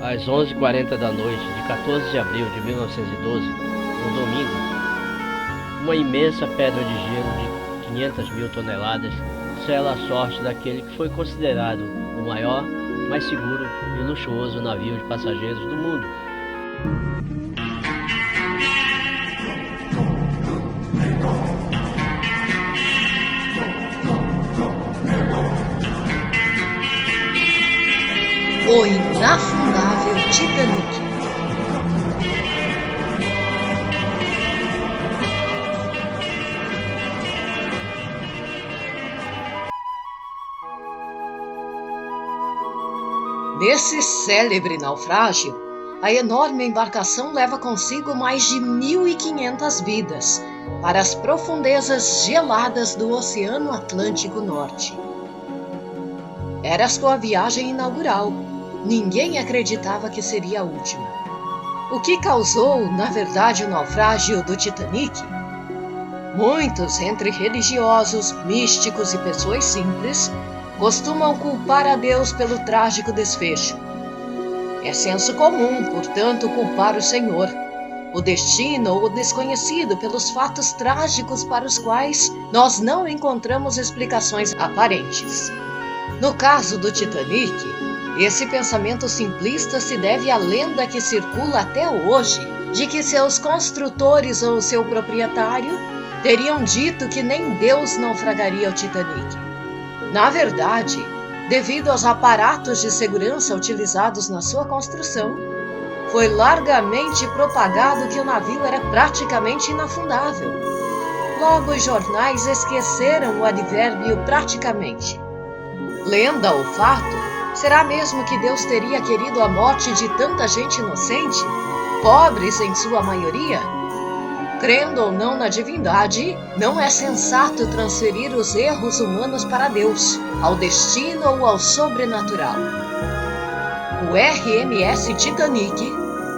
Às 11h40 da noite de 14 de abril de 1912, no domingo, uma imensa pedra de gelo de 500 mil toneladas sela a sorte daquele que foi considerado o maior, mais seguro e luxuoso navio de passageiros do mundo. O inafundável Titanic. Nesse célebre naufrágio, a enorme embarcação leva consigo mais de 1.500 vidas para as profundezas geladas do Oceano Atlântico Norte. Era sua viagem inaugural. Ninguém acreditava que seria a última. O que causou, na verdade, o naufrágio do Titanic? Muitos, entre religiosos, místicos e pessoas simples, costumam culpar a Deus pelo trágico desfecho. É senso comum, portanto, culpar o Senhor, o destino ou o desconhecido pelos fatos trágicos para os quais nós não encontramos explicações aparentes. No caso do Titanic, esse pensamento simplista se deve à lenda que circula até hoje de que seus construtores ou seu proprietário teriam dito que nem Deus naufragaria o Titanic. Na verdade, devido aos aparatos de segurança utilizados na sua construção, foi largamente propagado que o navio era praticamente inafundável. Logo, os jornais esqueceram o advérbio praticamente. Lenda ou fato, será mesmo que Deus teria querido a morte de tanta gente inocente, pobres em sua maioria? Crendo ou não na divindade, não é sensato transferir os erros humanos para Deus, ao destino ou ao sobrenatural. O RMS Titanic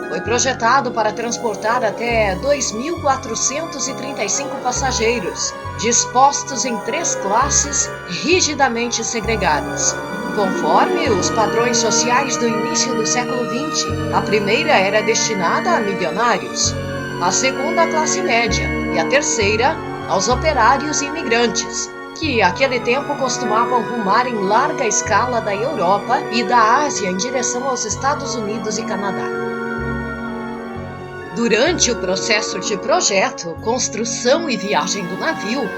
foi projetado para transportar até 2.435 passageiros, dispostos em 3 classes rigidamente segregadas. Conforme os padrões sociais do início do século XX, a primeira era destinada a milionários, a segunda à classe média e a terceira aos operários e imigrantes, que naquele tempo costumavam rumar em larga escala da Europa e da Ásia em direção aos Estados Unidos e Canadá. Durante o processo de projeto, construção e viagem do navio,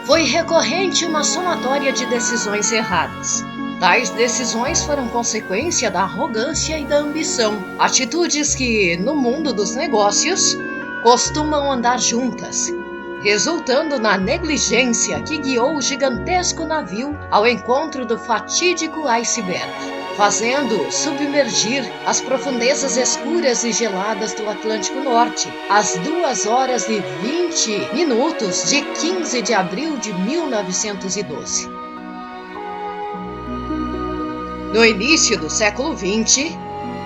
foi recorrente uma somatória de decisões erradas. Tais decisões foram consequência da arrogância e da ambição, atitudes que, no mundo dos negócios, costumam andar juntas, resultando na negligência que guiou o gigantesco navio ao encontro do fatídico iceberg, fazendo submergir as profundezas escuras e geladas do Atlântico Norte às 2h20 de 15 de abril de 1912. No início do século XX,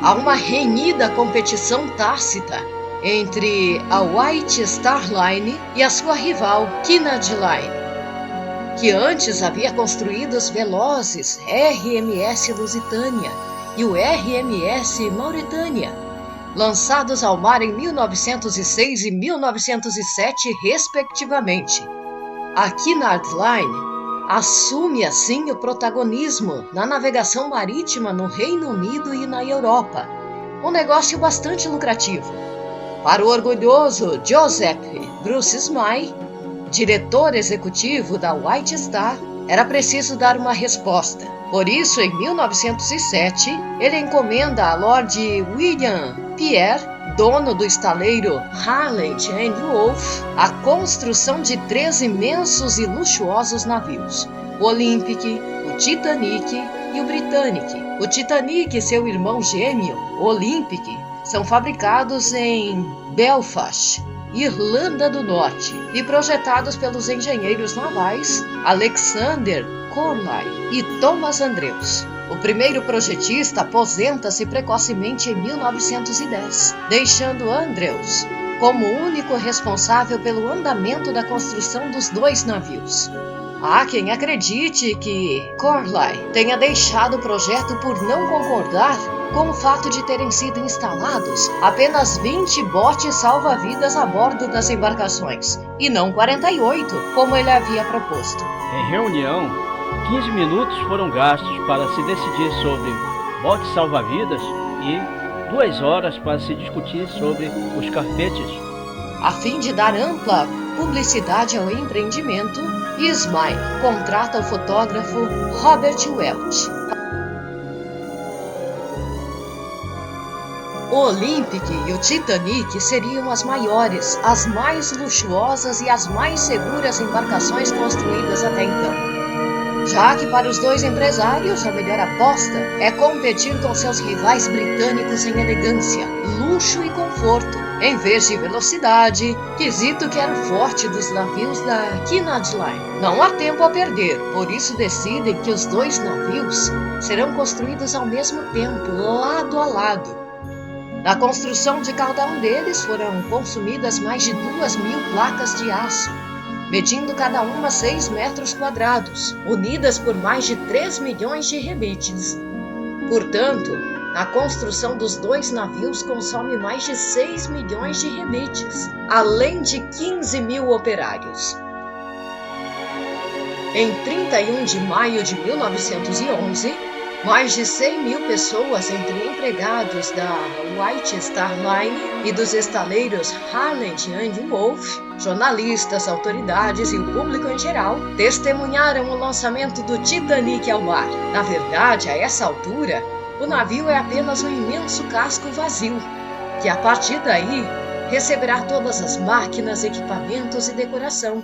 há uma renhida competição tácita entre a White Star Line e a sua rival Cunard Line, que antes havia construído os velozes RMS Lusitânia e o RMS Mauretânia, lançados ao mar em 1906 e 1907, respectivamente. A Cunard Line assume assim o protagonismo na navegação marítima no Reino Unido e na Europa, um negócio bastante lucrativo. Para o orgulhoso Joseph Bruce Smyth, diretor executivo da White Star, era preciso dar uma resposta. Por isso, em 1907, ele encomenda a Lord William Pierre, dono do estaleiro Harley & Wolff, a construção de 3 imensos e luxuosos navios: o Olympic, o Titanic e o Britannic. O Titanic e seu irmão gêmeo, o Olympic, são fabricados em Belfast, Irlanda do Norte, e projetados pelos engenheiros navais Alexander Corley e Thomas Andrews. O primeiro projetista aposenta-se precocemente em 1910, deixando Andrews como único responsável pelo andamento da construção dos 2 navios. Há quem acredite que Corley tenha deixado o projeto por não concordar com o fato de terem sido instalados apenas 20 botes salva-vidas a bordo das embarcações, e não 48, como ele havia proposto. Em reunião, 15 minutos foram gastos para se decidir sobre botes salva-vidas e 2 horas para se discutir sobre os carpetes. A fim de dar ampla publicidade ao empreendimento, Ismay contrata o fotógrafo Robert Welch. O Olympic e o Titanic seriam as maiores, as mais luxuosas e as mais seguras embarcações construídas até então. Já que para os dois empresários a melhor aposta é competir com seus rivais britânicos em elegância, luxo e conforto, em vez de velocidade, quesito que era o forte dos navios da Cunard Line. Não há tempo a perder, por isso decidem que os dois navios serão construídos ao mesmo tempo, lado a lado. Na construção de cada um deles foram consumidas mais de 2.000 placas de aço, medindo cada uma 6 metros quadrados, unidas por mais de 3 milhões de rebites. Portanto, a construção dos dois navios consome mais de 6 milhões de rebites, além de 15.000 operários. Em 31 de maio de 1911, mais de 100.000 pessoas, entre empregados da White Star Line e dos estaleiros Harland and Wolff, jornalistas, autoridades e o público em geral, testemunharam o lançamento do Titanic ao mar. Na verdade, a essa altura, o navio é apenas um imenso casco vazio, que a partir daí receberá todas as máquinas, equipamentos e decoração,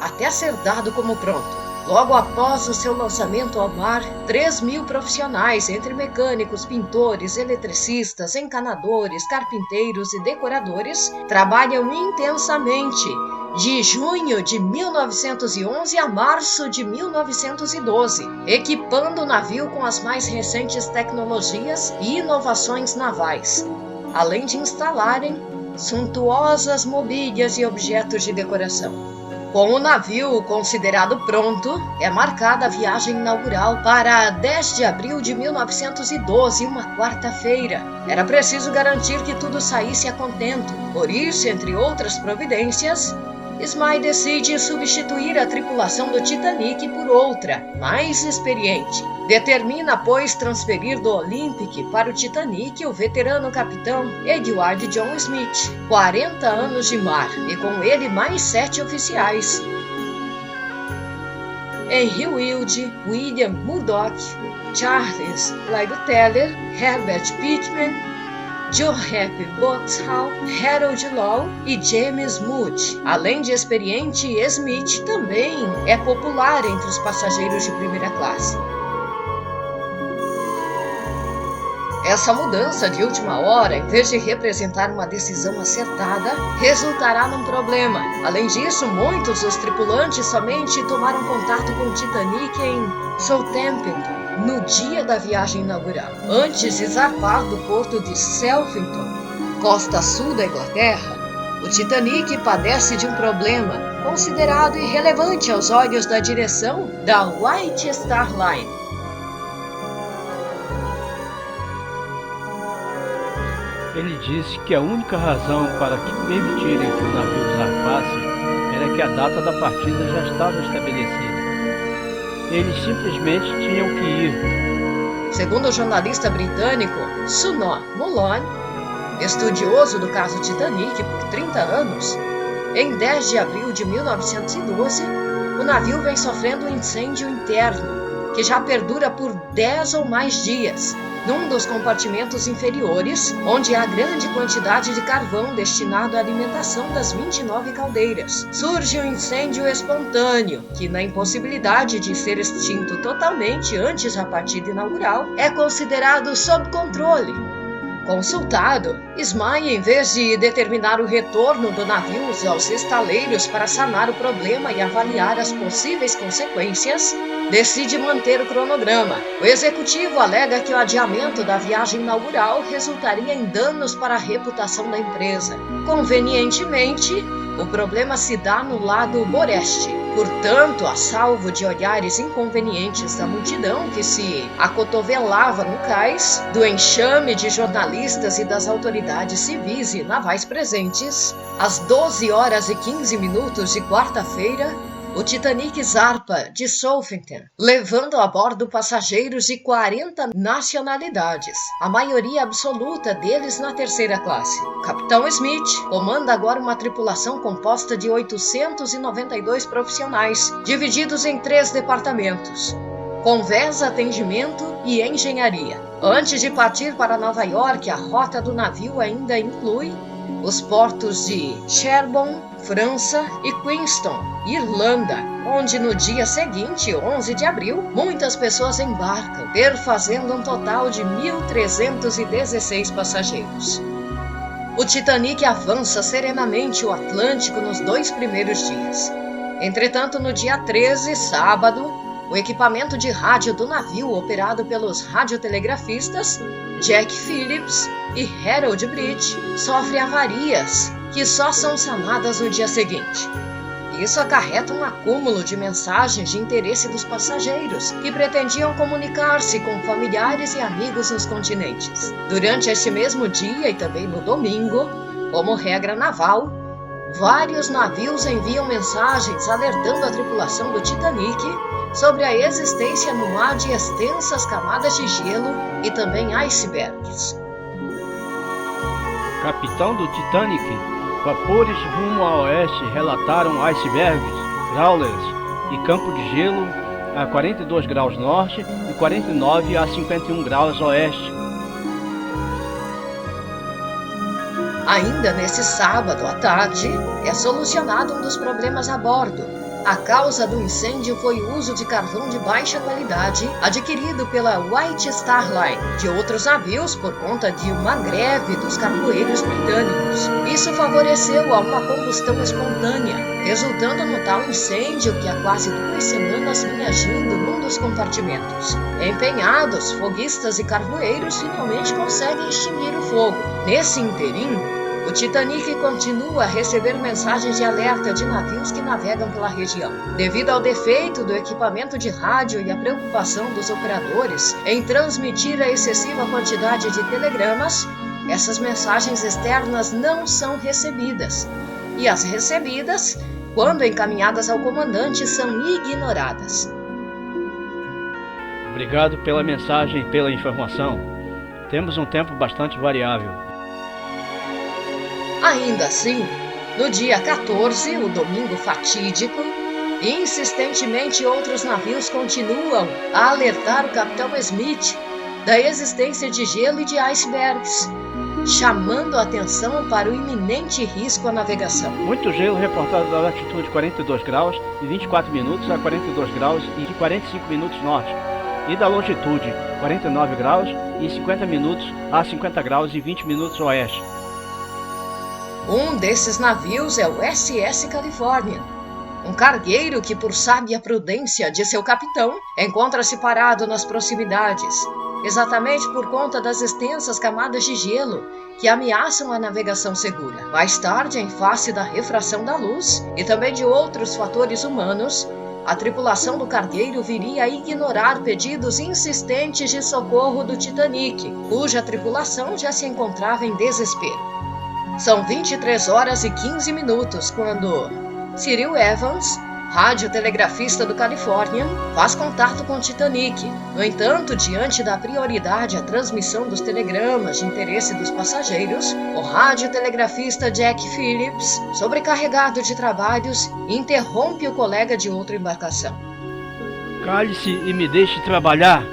até ser dado como pronto. Logo após o seu lançamento ao mar, 3.000 profissionais, entre mecânicos, pintores, eletricistas, encanadores, carpinteiros e decoradores, trabalham intensamente de junho de 1911 a março de 1912, equipando o navio com as mais recentes tecnologias e inovações navais, além de instalarem suntuosas mobílias e objetos de decoração. Com o navio considerado pronto, é marcada a viagem inaugural para 10 de abril de 1912, uma quarta-feira. Era preciso garantir que tudo saísse a contento. Por isso, entre outras providências, Ismay decide substituir a tripulação do Titanic por outra, mais experiente. Determina, pois, transferir do Olympic para o Titanic o veterano capitão Edward John Smith, 40 anos de mar, e com ele mais 7 oficiais. Henry Wilde, William Murdoch, Charles Lyell Teller, Herbert Pitman, Johann Boxhall, Harold Law e James Moody. Além de experiente, Smith também é popular entre os passageiros de primeira classe. Essa mudança de última hora, em vez de representar uma decisão acertada, resultará num problema. Além disso, muitos dos tripulantes somente tomaram contato com o Titanic em Southampton no dia da viagem inaugural, antes de zarpar do porto de Southampton, costa sul da Inglaterra. O Titanic padece de um problema considerado irrelevante aos olhos da direção da White Star Line. Ele disse que a única razão para que permitirem que o navio zarpasse era que a data da partida já estava estabelecida. Eles simplesmente tinham que ir. Segundo o jornalista britânico Sunol Mulloon, estudioso do caso Titanic por 30 anos, em 10 de abril de 1912, o navio vem sofrendo um incêndio interno, que já perdura por 10 ou mais dias, num dos compartimentos inferiores, onde há grande quantidade de carvão destinado à alimentação das 29 caldeiras. Surge um incêndio espontâneo, que, na impossibilidade de ser extinto totalmente antes da partida inaugural, é considerado sob controle. Consultado, Ismay, em vez de determinar o retorno do navio aos estaleiros para sanar o problema e avaliar as possíveis consequências, decide manter o cronograma. O executivo alega que o adiamento da viagem inaugural resultaria em danos para a reputação da empresa. Convenientemente, o problema se dá no lado boreste. Portanto, a salvo de olhares inconvenientes da multidão que se acotovelava no cais, do enxame de jornalistas e das autoridades civis e navais presentes, às 12h15 de quarta-feira, o Titanic zarpa de Southampton, levando a bordo passageiros de 40 nacionalidades, a maioria absoluta deles na terceira classe. O Capitão Smith comanda agora uma tripulação composta de 892 profissionais, divididos em 3 departamentos: convés, atendimento e engenharia. Antes de partir para Nova York, a rota do navio ainda inclui os portos de Sherborne, França, e Queenstown, Irlanda, onde no dia seguinte, 11 de abril, muitas pessoas embarcam, perfazendo um total de 1.316 passageiros. O Titanic avança serenamente o Atlântico nos 2 primeiros dias. Entretanto, no dia 13, sábado, o equipamento de rádio do navio, operado pelos radiotelegrafistas Jack Phillips e Harold Bridge, sofre avarias que só são sanadas no dia seguinte. Isso acarreta um acúmulo de mensagens de interesse dos passageiros, que pretendiam comunicar-se com familiares e amigos nos continentes. Durante este mesmo dia e também no domingo, como regra naval, vários navios enviam mensagens alertando a tripulação do Titanic sobre a existência no mar de extensas camadas de gelo e também icebergs. Capitão do Titanic, vapores rumo a oeste relataram icebergs, growlers e campo de gelo a 42 graus norte e 49 a 51 graus oeste. Ainda nesse sábado à tarde, é solucionado um dos problemas a bordo. A causa do incêndio foi o uso de carvão de baixa qualidade adquirido pela White Star Line de outros navios por conta de uma greve dos carvoeiros britânicos. Isso favoreceu a uma combustão espontânea, resultando no tal incêndio que há quase 2 semanas vinha agindo num dos compartimentos. Empenhados, foguistas e carvoeiros finalmente conseguem extinguir o fogo. Nesse interim, o Titanic continua a receber mensagens de alerta de navios que navegam pela região. Devido ao defeito do equipamento de rádio e à preocupação dos operadores em transmitir a excessiva quantidade de telegramas, essas mensagens externas não são recebidas. E as recebidas, quando encaminhadas ao comandante, são ignoradas. Obrigado pela mensagem e pela informação. Temos um tempo bastante variável. Ainda assim, no dia 14, o domingo fatídico, insistentemente outros navios continuam a alertar o Capitão Smith da existência de gelo e de icebergs, chamando a atenção para o iminente risco à navegação. Muito gelo reportado da latitude 42 graus e 24 minutos a 42 graus e 45 minutos norte, e da longitude 49 graus e 50 minutos a 50 graus e 20 minutos oeste. Um desses navios é o SS California, um cargueiro que, por sábia prudência de seu capitão, encontra-se parado nas proximidades, exatamente por conta das extensas camadas de gelo que ameaçam a navegação segura. Mais tarde, em face da refração da luz e também de outros fatores humanos, a tripulação do cargueiro viria a ignorar pedidos insistentes de socorro do Titanic, cuja tripulação já se encontrava em desespero. São 23h15 quando Cyril Evans, radiotelegrafista do Californian, faz contato com o Titanic. No entanto, diante da prioridade à transmissão dos telegramas de interesse dos passageiros, o radiotelegrafista Jack Phillips, sobrecarregado de trabalhos, interrompe o colega de outra embarcação. Cale-se e me deixe trabalhar.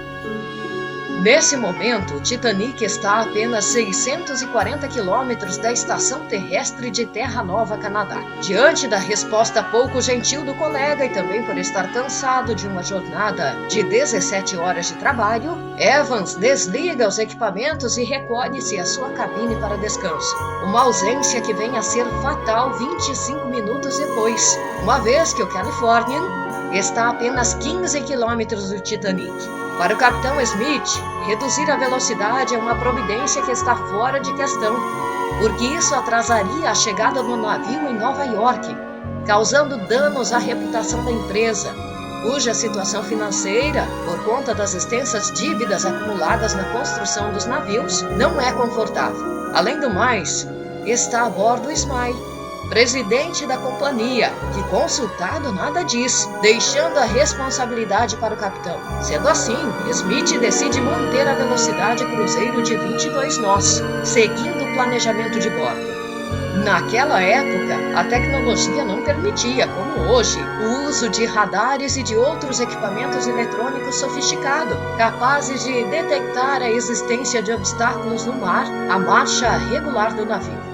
Nesse momento, o Titanic está a apenas 640 quilômetros da estação terrestre de Terra Nova, Canadá. Diante da resposta pouco gentil do colega e também por estar cansado de uma jornada de 17 horas de trabalho, Evans desliga os equipamentos e recolhe-se à sua cabine para descanso. Uma ausência que vem a ser fatal 25 minutos depois, uma vez que o Californian está a apenas 15 quilômetros do Titanic. Para o capitão Smith, reduzir a velocidade é uma providência que está fora de questão, porque isso atrasaria a chegada do navio em Nova York, causando danos à reputação da empresa, cuja situação financeira, por conta das extensas dívidas acumuladas na construção dos navios, não é confortável. Além do mais, está a bordo Smythe, presidente da companhia, que, consultado, nada diz, deixando a responsabilidade para o capitão. Sendo assim, Smith decide manter a velocidade cruzeiro de 22 nós, seguindo o planejamento de bordo. Naquela época, a tecnologia não permitia, como hoje, o uso de radares e de outros equipamentos eletrônicos sofisticados, capazes de detectar a existência de obstáculos no mar, a marcha regular do navio.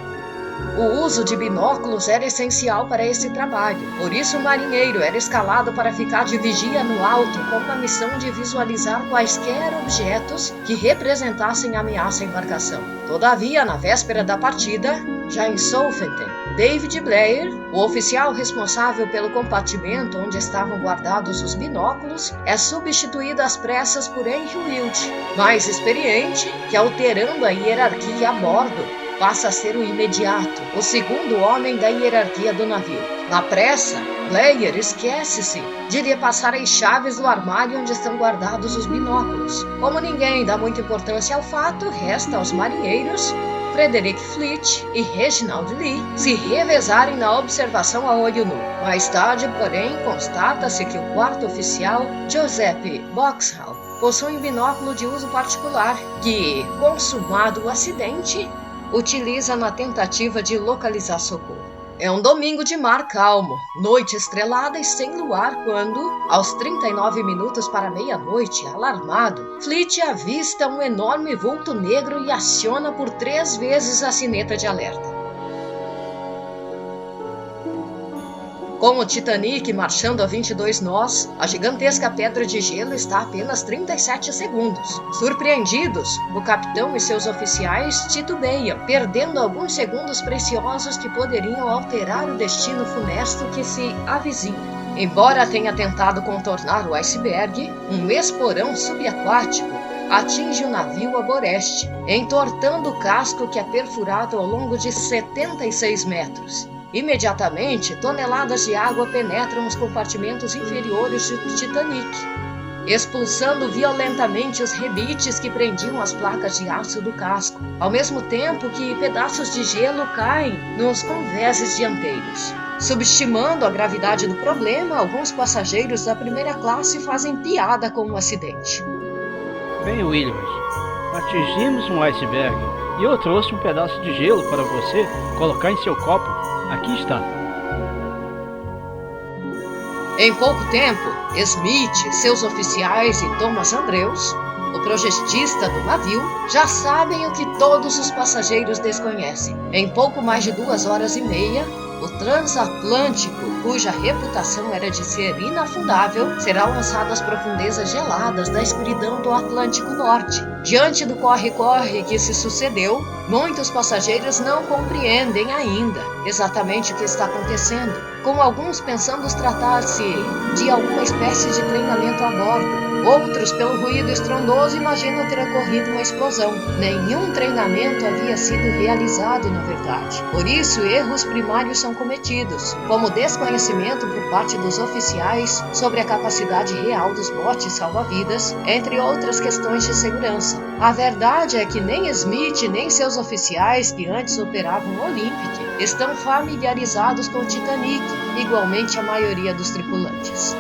O uso de binóculos era essencial para esse trabalho, por isso o marinheiro era escalado para ficar de vigia no alto com a missão de visualizar quaisquer objetos que representassem ameaça à embarcação. Todavia, na véspera da partida, já em Southampton, David Blair, o oficial responsável pelo compartimento onde estavam guardados os binóculos, é substituído às pressas por Henry Wild, mais experiente, que, alterando a hierarquia a bordo, passa a ser o imediato, o segundo homem da hierarquia do navio. Na pressa, Blair esquece-se de lhe passar as chaves do armário onde estão guardados os binóculos. Como ninguém dá muita importância ao fato, resta aos marinheiros Frederick Fleet e Reginald Lee se revezarem na observação a olho nu. Mais tarde, porém, constata-se que o quarto oficial, Joseph Boxhall, possui um binóculo de uso particular que, consumado o acidente, utiliza na tentativa de localizar socorro. É um domingo de mar calmo, noite estrelada e sem luar quando, aos 39 minutos para meia-noite, alarmado, Fleet avista um enorme vulto negro e aciona por 3 vezes a sineta de alerta. Com o Titanic marchando a 22 nós, a gigantesca pedra de gelo está a apenas 37 segundos. Surpreendidos, o capitão e seus oficiais titubeiam, perdendo alguns segundos preciosos que poderiam alterar o destino funesto que se avizinha. Embora tenha tentado contornar o iceberg, um esporão subaquático atinge o navio a boreste, entortando o casco que é perfurado ao longo de 76 metros. Imediatamente, toneladas de água penetram os compartimentos inferiores do Titanic, expulsando violentamente os rebites que prendiam as placas de aço do casco, ao mesmo tempo que pedaços de gelo caem nos convéses dianteiros. Subestimando a gravidade do problema, alguns passageiros da primeira classe fazem piada com o acidente. Bem, Williams, atingimos um iceberg e eu trouxe um pedaço de gelo para você colocar em seu copo. Aqui está. Em pouco tempo, Smith, seus oficiais e Thomas Andrews, o projetista do navio, já sabem o que todos os passageiros desconhecem. Em pouco mais de 2 horas e meia, o transatlântico, cuja reputação era de ser inafundável, será lançado às profundezas geladas da escuridão do Atlântico Norte. Diante do corre-corre que se sucedeu, muitos passageiros não compreendem ainda exatamente o que está acontecendo, com alguns pensando tratar-se de alguma espécie de treinamento a bordo. Outros, pelo ruído estrondoso, imaginam ter ocorrido uma explosão. Nenhum treinamento havia sido realizado, na verdade. Por isso, erros primários são cometidos, como desconhecimento por parte dos oficiais sobre a capacidade real dos botes salva-vidas, entre outras questões de segurança. A verdade é que nem Smith nem seus oficiais, que antes operavam o Olympic, estão familiarizados com o Titanic, igualmente a maioria dos tripulantes.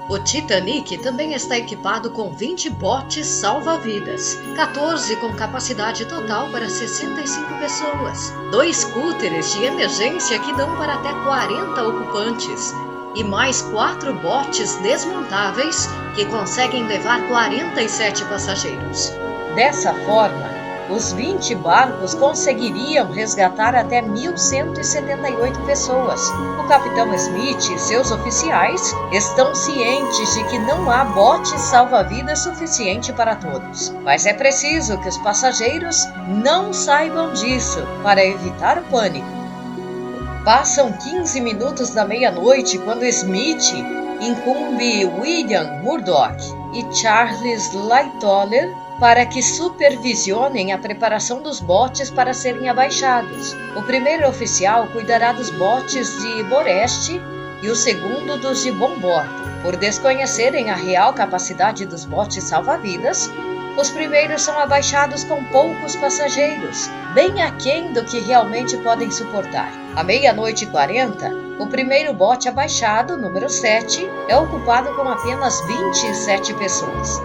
O Titanic também está equipado com 20 botes salva-vidas, 14 com capacidade total para 65 pessoas, 2 scúteres de emergência que dão para até 40 ocupantes e mais 4 botes desmontáveis que conseguem levar 47 passageiros. Dessa forma, os 20 barcos conseguiriam resgatar até 1.178 pessoas. O capitão Smith e seus oficiais estão cientes de que não há bote salva-vidas suficiente para todos, mas é preciso que os passageiros não saibam disso para evitar o pânico. Passam 15 minutos da meia-noite quando Smith incumbe William Murdoch e Charles Lightoller para que supervisionem a preparação dos botes para serem abaixados. O primeiro oficial cuidará dos botes de Boreste e o segundo dos de bombordo. Por desconhecerem a real capacidade dos botes salva-vidas, os primeiros são abaixados com poucos passageiros, bem aquém do que realmente podem suportar. À 00:40, o primeiro bote abaixado, número 7, é ocupado com apenas 27 pessoas.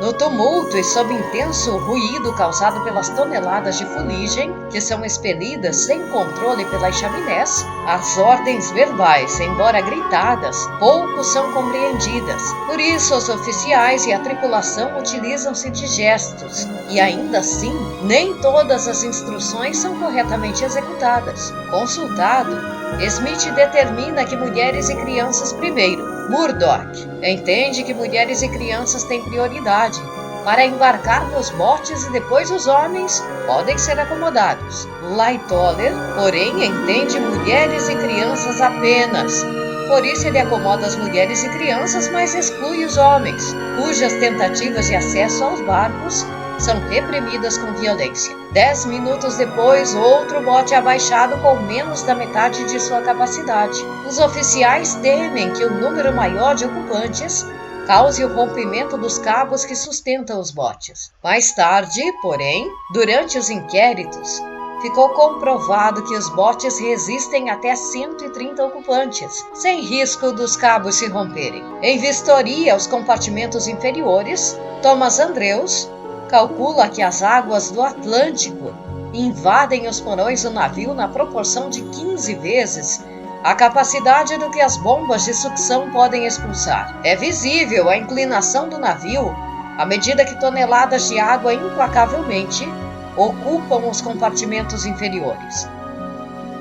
No tumulto e sob intenso ruído causado pelas toneladas de fuligem que são expelidas sem controle pelas chaminés, as ordens verbais, embora gritadas, pouco são compreendidas. Por isso, os oficiais e a tripulação utilizam-se de gestos, e ainda assim, nem todas as instruções são corretamente executadas. Consultado, Smith determina que mulheres e crianças primeiro. Murdoch entende que mulheres e crianças têm prioridade para embarcar nos botes e depois os homens podem ser acomodados. Lightoller, porém, entende mulheres e crianças apenas. Por isso ele acomoda as mulheres e crianças, mas exclui os homens, cujas tentativas de acesso aos barcos são reprimidas com violência. 10 minutos depois, outro bote é abaixado com menos da metade de sua capacidade. Os oficiais temem que o número maior de ocupantes cause o rompimento dos cabos que sustentam os botes. Mais tarde, porém, durante os inquéritos, ficou comprovado que os botes resistem até 130 ocupantes, sem risco dos cabos se romperem. Em vistoria aos compartimentos inferiores, Thomas Andrews calcula que as águas do Atlântico invadem os porões do navio na proporção de 15 vezes a capacidade do que as bombas de sucção podem expulsar. É visível a inclinação do navio à medida que toneladas de água implacavelmente ocupam os compartimentos inferiores.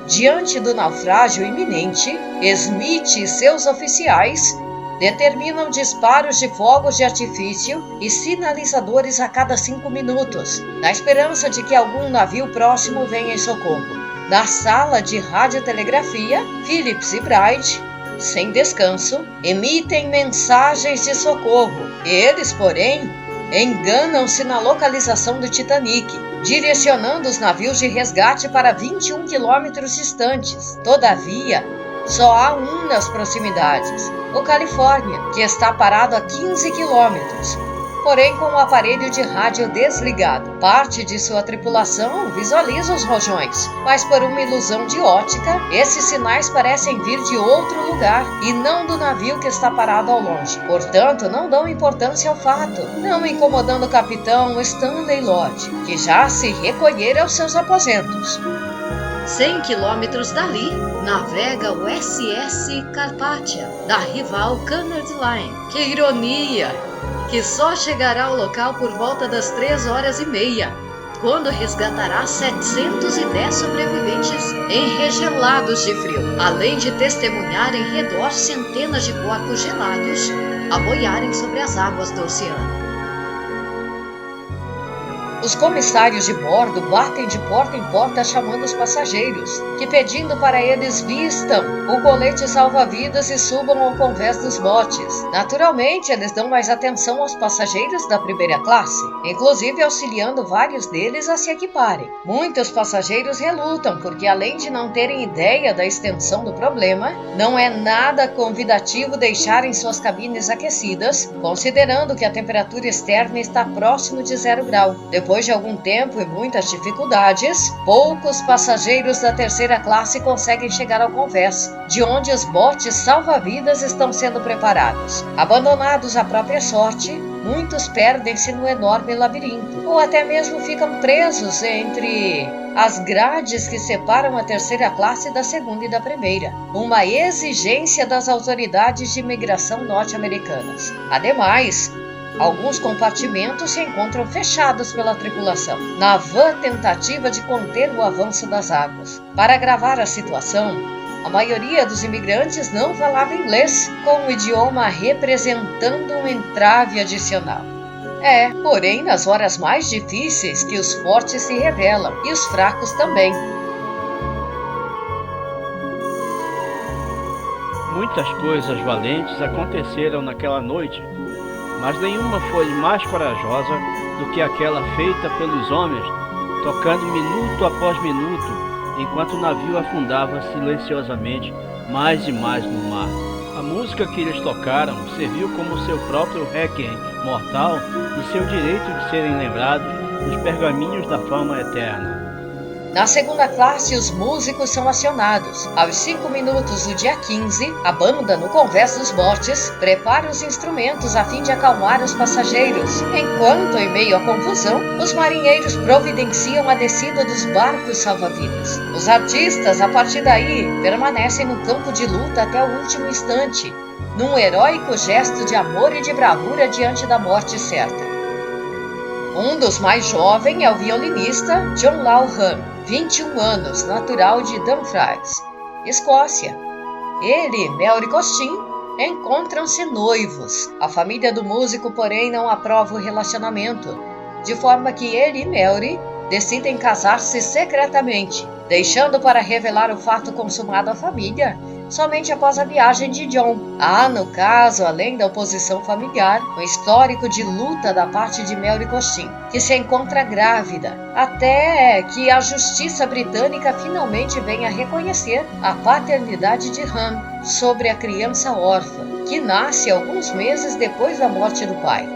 Diante do naufrágio iminente, Smith e seus oficiais determinam disparos de fogos de artifício e sinalizadores a cada 5 minutos, na esperança de que algum navio próximo venha em socorro. Na sala de radiotelegrafia, Phillips e Bright, sem descanso, emitem mensagens de socorro. Eles, porém, enganam-se na localização do Titanic, direcionando os navios de resgate para 21 quilômetros distantes. Todavia, só há um nas proximidades, o California, que está parado a 15 quilômetros, porém com o aparelho de rádio desligado. Parte de sua tripulação visualiza os rojões, mas por uma ilusão de ótica, esses sinais parecem vir de outro lugar e não do navio que está parado ao longe. Portanto, não dão importância ao fato, não incomodando o capitão Stanley Lodge, que já se recolhera aos seus aposentos. 100 quilômetros dali, navega o SS Carpathia, da rival Cunard Line. Que ironia! Que só chegará ao local por volta das 3h30, quando resgatará 710 sobreviventes enregelados de frio, além de testemunhar em redor centenas de corpos gelados a boiarem sobre as águas do oceano. Os comissários de bordo batem de porta em porta chamando os passageiros, que pedindo para eles vistam o colete salva-vidas e subam ao convés dos botes. Naturalmente, eles dão mais atenção aos passageiros da primeira classe, inclusive auxiliando vários deles a se equiparem. Muitos passageiros relutam, porque além de não terem ideia da extensão do problema, não é nada convidativo deixarem suas cabines aquecidas, considerando que a temperatura externa está próximo de 0 grau. Depois de algum tempo e muitas dificuldades, poucos passageiros da terceira classe conseguem chegar ao convés, de onde os botes salva-vidas estão sendo preparados. Abandonados à própria sorte, muitos perdem-se no enorme labirinto, ou até mesmo ficam presos entre as grades que separam a terceira classe da segunda e da primeira, uma exigência das autoridades de imigração norte-americanas. Ademais, Alguns compartimentos se encontram fechados pela tripulação, na vã tentativa de conter o avanço das águas. Para agravar a situação, a maioria dos imigrantes não falava inglês, com o idioma representando um entrave adicional. Porém, nas horas mais difíceis que os fortes se revelam, e os fracos também. Muitas coisas valentes aconteceram naquela noite, mas nenhuma foi mais corajosa do que aquela feita pelos homens, tocando minuto após minuto, enquanto o navio afundava silenciosamente mais e mais no mar. A música que eles tocaram serviu como seu próprio requiem mortal e seu direito de serem lembrados nos pergaminhos da fama eterna. Na segunda classe, os músicos são acionados. Aos 5 minutos do dia 15, a banda, no convés dos botes, prepara os instrumentos a fim de acalmar os passageiros, enquanto, em meio à confusão, os marinheiros providenciam a descida dos barcos salva-vidas. Os artistas, a partir daí, permanecem no campo de luta até o último instante, num heróico gesto de amor e de bravura diante da morte certa. Um dos mais jovens é o violinista John Lawham, 21 anos, natural de Dumfries, Escócia. Ele e Mary Costin encontram-se noivos. A família do músico, porém, não aprova o relacionamento, de forma que ele e Mary decidem casar-se secretamente, deixando para revelar o fato consumado à família somente após a viagem de John. Há, no caso, além da oposição familiar, um histórico de luta da parte de Mary Costin, que se encontra grávida, até que a justiça britânica finalmente venha reconhecer a paternidade de Ham sobre a criança órfã, que nasce alguns meses depois da morte do pai.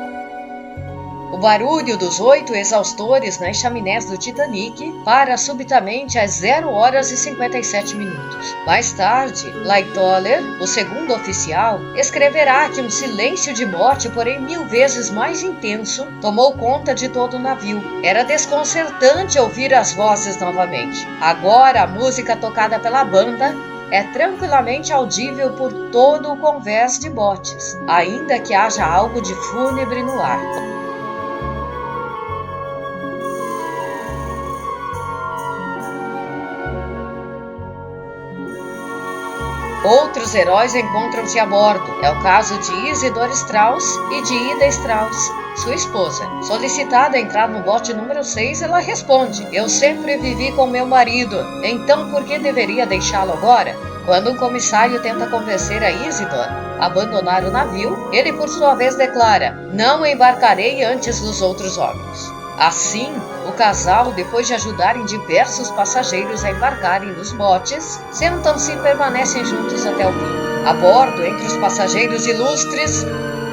O barulho dos 8 exaustores nas chaminés do Titanic para subitamente às 0 horas e 57 minutos. Mais tarde, Lightoller, o segundo oficial, escreverá que um silêncio de morte, porém 1000 vezes mais intenso, tomou conta de todo o navio. Era desconcertante ouvir as vozes novamente. Agora, a música tocada pela banda é tranquilamente audível por todo o convés de botes, ainda que haja algo de fúnebre no ar. Outros heróis encontram-se a bordo. É o caso de Isidor Strauss e de Ida Strauss, sua esposa. Solicitada a entrar no bote número 6, ela responde: "Eu sempre vivi com meu marido, então por que deveria deixá-lo agora?" Quando um comissário tenta convencer a Isidor a abandonar o navio, ele por sua vez declara: "Não embarcarei antes dos outros homens." Assim, o casal, depois de ajudarem diversos passageiros a embarcarem nos botes, sentam-se e permanecem juntos até o fim. A bordo, entre os passageiros ilustres,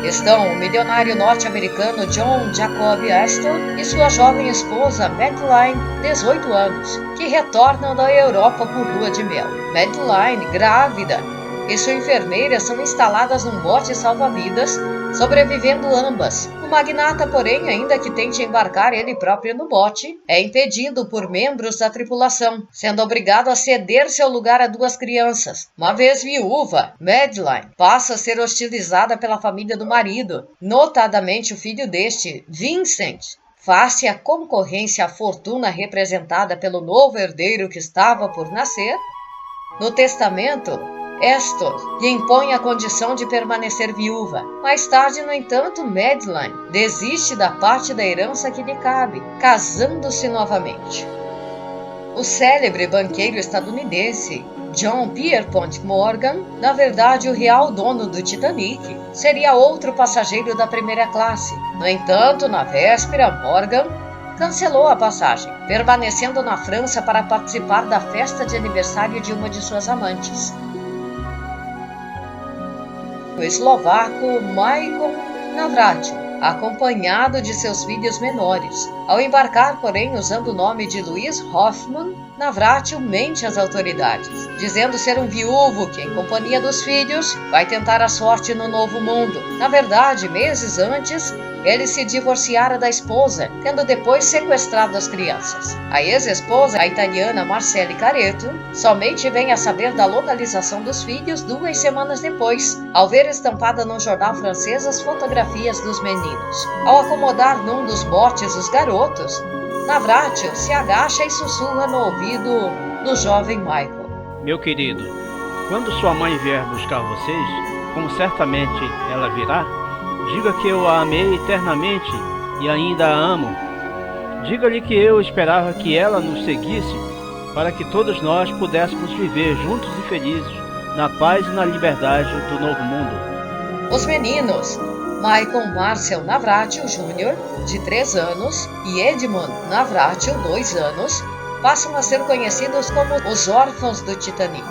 estão o milionário norte-americano John Jacob Astor e sua jovem esposa Madeline, 18 anos, que retornam da Europa por lua de mel. Madeline, grávida, e sua enfermeira são instaladas num bote salva-vidas, sobrevivendo ambas. O magnata, porém, ainda que tente embarcar ele próprio no bote, é impedido por membros da tripulação, sendo obrigado a ceder seu lugar a 2 crianças. Uma vez viúva, Madeline passa a ser hostilizada pela família do marido, notadamente o filho deste, Vincent. Face à concorrência à fortuna representada pelo novo herdeiro que estava por nascer, no testamento, Astor lhe impõe a condição de permanecer viúva. Mais tarde, no entanto, Madeline desiste da parte da herança que lhe cabe, casando-se novamente. O célebre banqueiro estadunidense John Pierpont Morgan, na verdade o real dono do Titanic, seria outro passageiro da primeira classe. No entanto, na véspera, Morgan cancelou a passagem, permanecendo na França para participar da festa de aniversário de uma de suas amantes. O eslovaco Michael Navrátil, acompanhado de seus filhos menores. Ao embarcar, porém, usando o nome de Louis Hoffman, Navrátil mente às autoridades, dizendo ser um viúvo que, em companhia dos filhos, vai tentar a sorte no novo mundo. Na verdade, meses antes, ele se divorciara da esposa, tendo depois sequestrado as crianças. A ex-esposa, a italiana Marcele Caretto, somente vem a saber da localização dos filhos 2 semanas depois, ao ver estampada no jornal francês as fotografias dos meninos. Ao acomodar num dos botes os garotos, Navrátil se agacha e sussurra no ouvido do jovem Michael. Meu querido, quando sua mãe vier buscar vocês, como certamente ela virá, diga que eu a amei eternamente e ainda a amo. Diga-lhe que eu esperava que ela nos seguisse para que todos nós pudéssemos viver juntos e felizes na paz e na liberdade do novo mundo. Os meninos, Michael Marcel Navrátil Jr., de 3 anos, e Edmund Navrátil, 2 anos, passam a ser conhecidos como os órfãos do Titanic.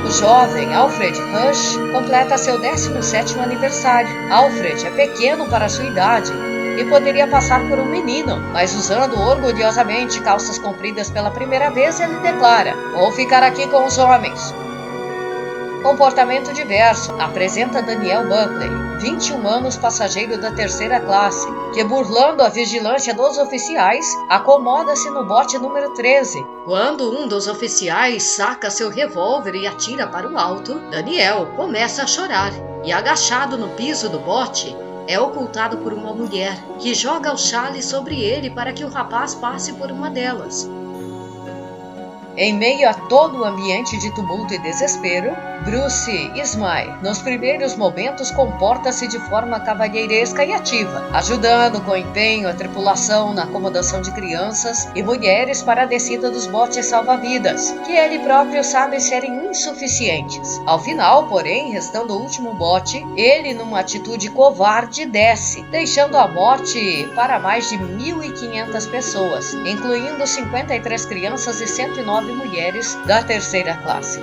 O jovem Alfred Rush completa seu 17º aniversário. Alfred é pequeno para sua idade e poderia passar por um menino, mas usando orgulhosamente calças compridas pela primeira vez, ele declara: "Vou ficar aqui com os homens." Comportamento diverso apresenta Daniel Buckley, 21 anos, passageiro da 3ª classe, que, burlando a vigilância dos oficiais, acomoda-se no bote número 13. Quando um dos oficiais saca seu revólver e atira para o alto, Daniel começa a chorar e, agachado no piso do bote, é ocultado por uma mulher, que joga o chale sobre ele para que o rapaz passe por uma delas. Em meio a todo o ambiente de tumulto e desespero, Bruce Ismay, nos primeiros momentos, comporta-se de forma cavalheiresca e ativa, ajudando com empenho a tripulação na acomodação de crianças e mulheres para a descida dos botes salva-vidas, que ele próprio sabe serem insuficientes. Ao final, porém, restando o último bote, ele, numa atitude covarde, desce, deixando a morte para mais de 1.500 pessoas, incluindo 53 crianças e 109 mulheres da 3ª classe.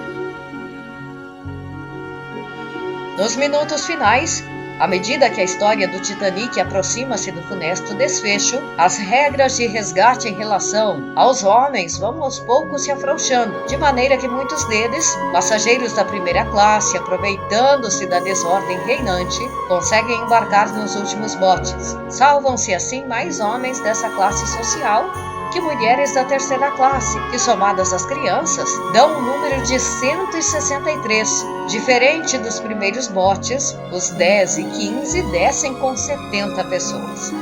Nos minutos finais, à medida que a história do Titanic aproxima-se do funesto desfecho, as regras de resgate em relação aos homens vão aos poucos se afrouxando, de maneira que muitos deles, passageiros da 1ª classe, aproveitando-se da desordem reinante, conseguem embarcar nos últimos botes. Salvam-se assim mais homens dessa classe social que mulheres da 3ª classe, que, somadas às crianças, dão um número de 163. Diferente dos primeiros botes, os 10 e 15 descem com 70 pessoas.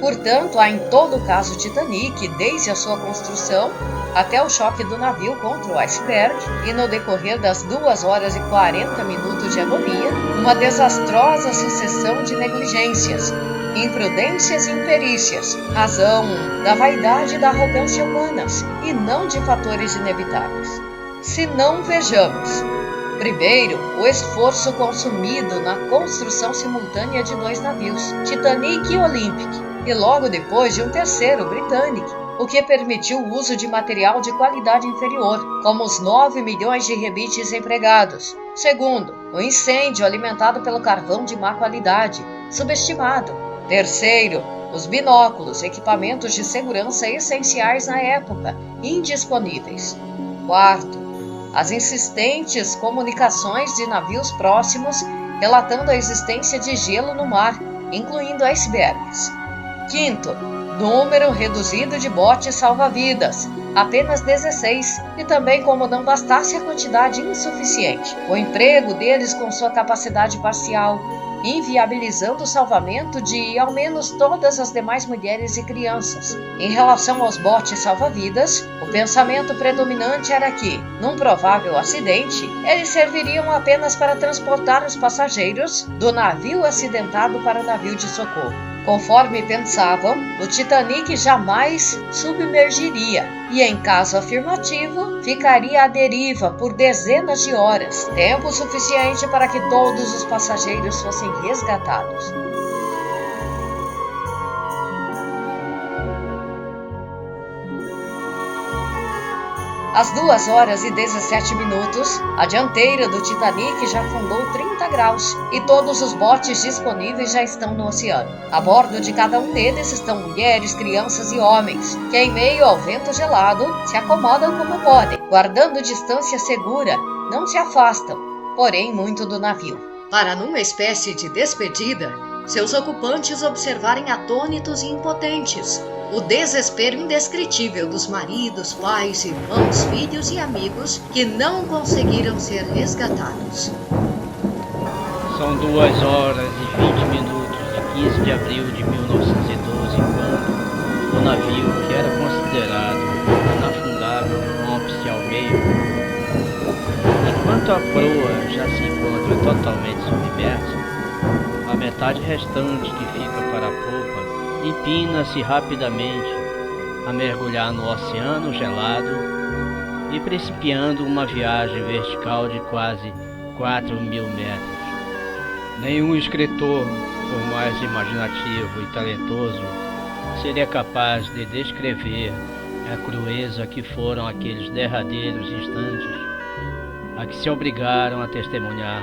Portanto, há em todo o caso Titanic, desde a sua construção até o choque do navio contra o iceberg, e no decorrer das 2 horas e 40 minutos de agonia, uma desastrosa sucessão de negligências, imprudências e imperícias, razão da vaidade e da arrogância humanas, e não de fatores inevitáveis. Se não vejamos, primeiro, o esforço consumido na construção simultânea de 2 navios, Titanic e Olympic, e logo depois de um terceiro, Britannic, o que permitiu o uso de material de qualidade inferior, como os 9 milhões de rebites empregados. Segundo, o incêndio alimentado pelo carvão de má qualidade, subestimado. Terceiro, os binóculos, equipamentos de segurança essenciais na época, indisponíveis. Quarto, as insistentes comunicações de navios próximos relatando a existência de gelo no mar, incluindo icebergs. Quinto, número reduzido de botes salva-vidas, apenas 16, e também, como não bastasse a quantidade insuficiente, o emprego deles com sua capacidade parcial, inviabilizando o salvamento de ao menos todas as demais mulheres e crianças. Em relação aos botes salva-vidas, o pensamento predominante era que, num provável acidente, eles serviriam apenas para transportar os passageiros do navio acidentado para o navio de socorro. Conforme pensavam, o Titanic jamais submergiria e, em caso afirmativo, ficaria à deriva por dezenas de horas, tempo suficiente para que todos os passageiros fossem resgatados. Às 2h17, a dianteira do Titanic já afundou 30 graus e todos os botes disponíveis já estão no oceano. A bordo de cada um deles estão mulheres, crianças e homens, que em meio ao vento gelado se acomodam como podem, guardando distância segura, não se afastam, porém muito do navio. Para numa espécie de despedida, seus ocupantes observarem atônitos e impotentes o desespero indescritível dos maridos, pais, irmãos, filhos e amigos que não conseguiram ser resgatados. São 2h20 de 15 de abril de 1912, quando o navio, que era considerado inafundável, rompe-se ao meio. Enquanto a proa já se encontra totalmente submersa, a metade restante que fica para a popa empina-se rapidamente a mergulhar no oceano gelado e principiando uma viagem vertical de quase 4.000 metros. Nenhum escritor, por mais imaginativo e talentoso, seria capaz de descrever a crueza que foram aqueles derradeiros instantes a que se obrigaram a testemunhar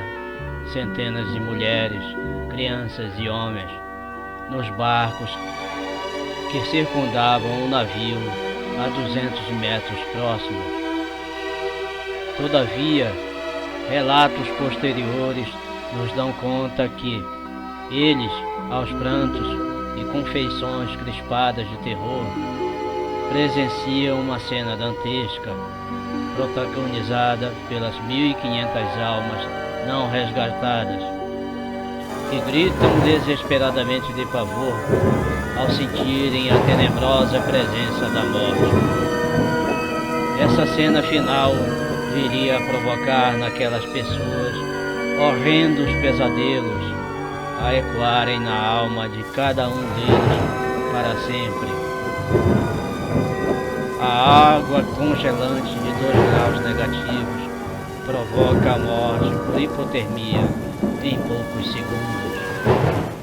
centenas de mulheres, crianças e homens nos barcos que circundavam o navio a 200 metros próximos. Todavia, relatos posteriores nos dão conta que eles, aos prantos e com feições crispadas de terror, presenciam uma cena dantesca, protagonizada pelas 1.500 almas não resgatadas, que gritam desesperadamente de pavor ao sentirem a tenebrosa presença da morte. Essa cena final viria a provocar naquelas pessoas horrendos pesadelos a ecoarem na alma de cada um deles para sempre. A água congelante de 2 graus negativos provoca a morte por hipotermia em poucos segundos.